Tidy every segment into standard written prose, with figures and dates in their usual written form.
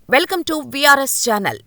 Welcome to VRS channel.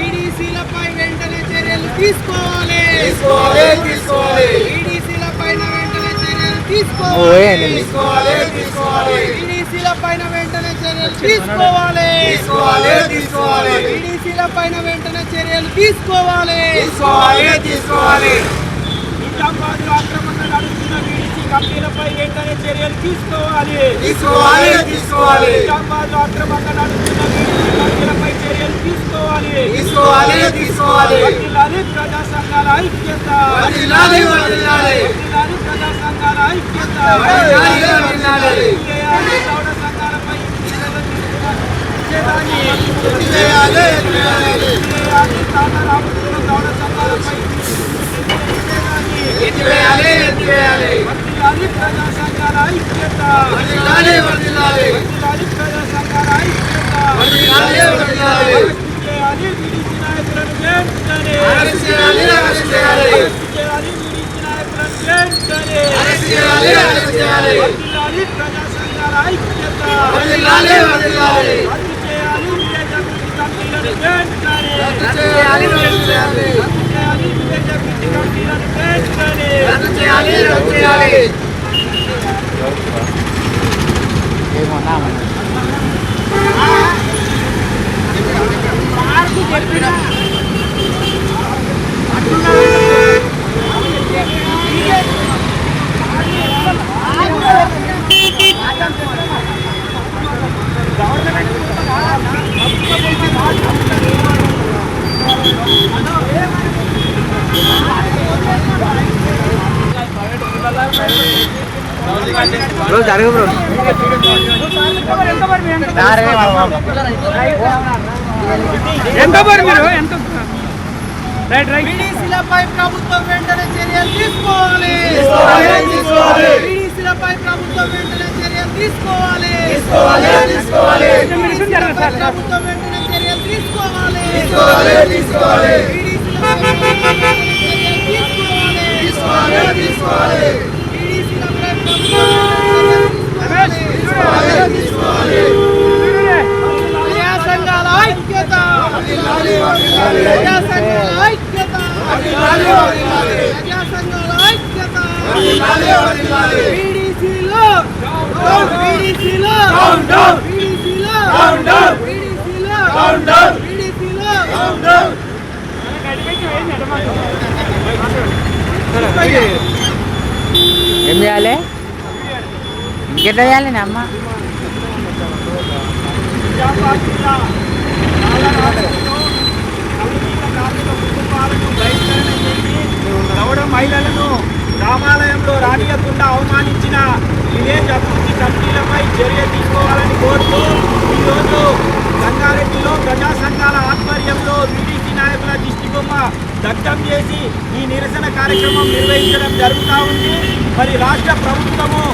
ఈడీసీలపై వెంటనే చర్యలు తీసుకోవాలి. ఈడీసీలపైన వెంటనే చర్యలు తీసుకోవాలి. ఈడీసీలపైన వెంటనే చర్యలు తీసుకోవాలి. ఈడీసీలపైన వెంటనే చర్యలు తీసుకోవాలి. నిజామాబాద్లో ఆక్రమణ నడుస్తున్న వీడీసీ కంపెనీలపై వెంటనే చర్యలు తీసుకోవాలి. నిజామాబాద్లో ఆక్రమణ నడుస్తున్న వీడీసీ కంపెనీలపై చర్యలు తీసుకోవాలి. వర్ధిల్లాలి ప్రజా సంఘాల ఐక్యత. ప్రజా సంఘాల ఐక్యత. గౌడ సంఘాలపై గౌడ సంఘాలపై ప్రజా సంఘాల ఐక్యత. ప్రజా సంఘాల ఐక్యత. వీడీసీ నాయకులను వెంటనే వీడీసీ నాయకులను వెంటనే వర్ధిల్లాలి ప్రజా సంఘాల ఐక్యత. రద్దు చేయాలి విలేజ్ అభివృద్ధి కమిటీలను వెంటనే. విలేజ్ అభివృద్ధి కమిటీలను వెంటనే. బ్రో జరుగు బ్రో వీడీసీలపై ప్రభుత్వం వెంటనే చర్యలు తీసుకోవాలి. వీడీసీలపై ప్రభుత్వం వెంటనే చర్యలు తీసుకోవాలి. ప్రభుత్వం వెంటనే చర్యలు తీసుకోవాలి. ప్రజా సంఘాల ఐక్యత. ప్రజా సంఘాల ఐక్యత. ప్రజా సంఘాల ఐక్యత. వీడీసీలో వీడీసీలో ఏం చేయాలి ఇంకెట్లా చేయాలి అమ్మ గౌడ మహిళలను రామాలయంలో రానియకుండా అవమానించిన విలేజ్ అభివృద్ధి కమిటీలపై చర్య తీసుకోవాలని కోరుతూ ఈరోజు సంగారెడ్డిలో ప్రజా సంఘాల ఆధ్వర్యంలో వీడీసీ నాయకుల దిష్టిబొమ్మ దగ్ధం చేసి ఈ నిరసన కార్యక్రమం నిర్వహించడం జరుగుతూ ఉంది. మరి రాష్ట్ర ప్రభుత్వము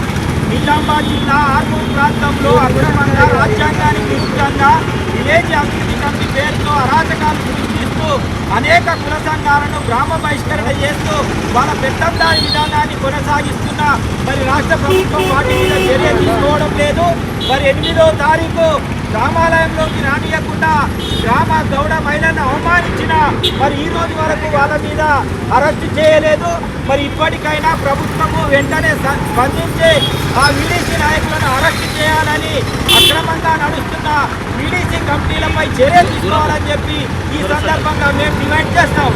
నిజామాబాద్ జిల్లా ఆర్మూర్ ప్రాంతంలో అక్రమంగా రాజ్యాంగానికి విరుద్ధంగా విలేజ్ అభివృద్ధి కమిటీ పేరుతో అరాచకాలు సృష్టిస్తూ అనేక కుల సంఘాలను గ్రామ బహిష్కరణ చేస్తూ వాళ్ళ పెత్తందారి విధానాన్ని కొనసాగిస్తున్న మరి రాష్ట్ర ప్రభుత్వం వాటి మీద చర్య తీసుకోవడం లేదు. మరి 8వ తారీఖు రామాలయంలోకి రానియకుండా గ్రామ గౌడ మహిళలను అవమానించిన మరి ఈ రోజు వరకు వాళ్ళ మీద అరెస్టు చేయలేదు. మరి ఇప్పటికైనా ప్రభుత్వము వెంటనే స్పందించి ఆ వీడీసీ నాయకులను అరెస్టు చేయాలని అక్రమంగా నడుస్తున్న వీడీసీ కమిటీలపై చర్య తీసుకోవాలని చెప్పి ఈ సందర్భంగా మేము డిమాండ్ చేస్తాం.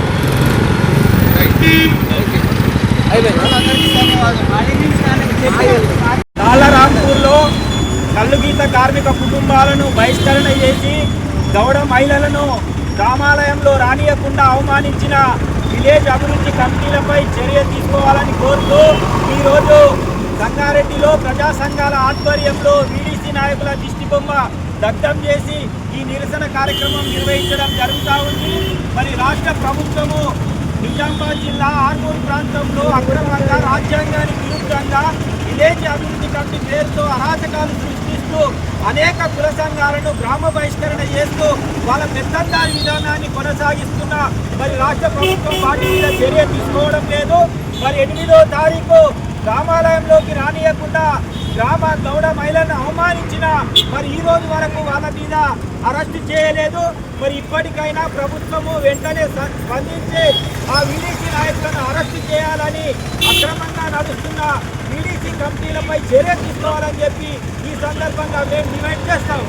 రాంపూర్లో కల్లుగీత కార్మిక కుటుంబాలను బహిష్కరణ చేసి గౌడ మహిళలను రామాలయంలో రానియకుండా అవమానించిన విలేజ్ అభివృద్ధి కమిటీలపై చర్య తీసుకోవాలని కోరుతూ ఈరోజు సంగారెడ్డిలో ప్రజా సంఘాల ఆధ్వర్యంలో వీడీసీ నాయకుల దిష్టిబొమ్మ దగ్ధం చేసి ఈ నిరసన కార్యక్రమం నిర్వహించడం జరుగుతూ ఉంది. మరి రాష్ట్ర ప్రభుత్వము నిజామాబాద్ జిల్లా ఆర్మూరు ప్రాంతంలో అక్రమంగా రాజ్యాంగానికి విరుద్ధంగా విలేజ్ అభివృద్ధి కమిటీ పేరుతో అరాచకాలు సృష్టిస్తూ అనేక కుల సంఘాలను గ్రామ బహిష్కరణ చేస్తూ వాళ్ళ పెత్తందారి విధానాన్ని కొనసాగిస్తున్న మరి రాష్ట్ర ప్రభుత్వం వాటి మీద చర్య తీసుకోవడం లేదు. మరి 8వ తారీఖు గ్రామాలయంలోకి రానియకుండా గ్రామ గౌడ మహిళలను అవమానించిన మరి ఈ రోజు వరకు వాళ్ళ మీద అరెస్టు చేయలేదు. మరి ఇప్పటికైనా ప్రభుత్వము వెంటనే స్పందించి ఆ వీడీసీ నాయకులను అరెస్టు చేయాలని, అక్రమంగా నడుస్తున్న వీడీసీ కమిటీలపై చర్య తీసుకోవాలని చెప్పి ఈ సందర్భంగా మేము డిమాండ్ చేస్తాం.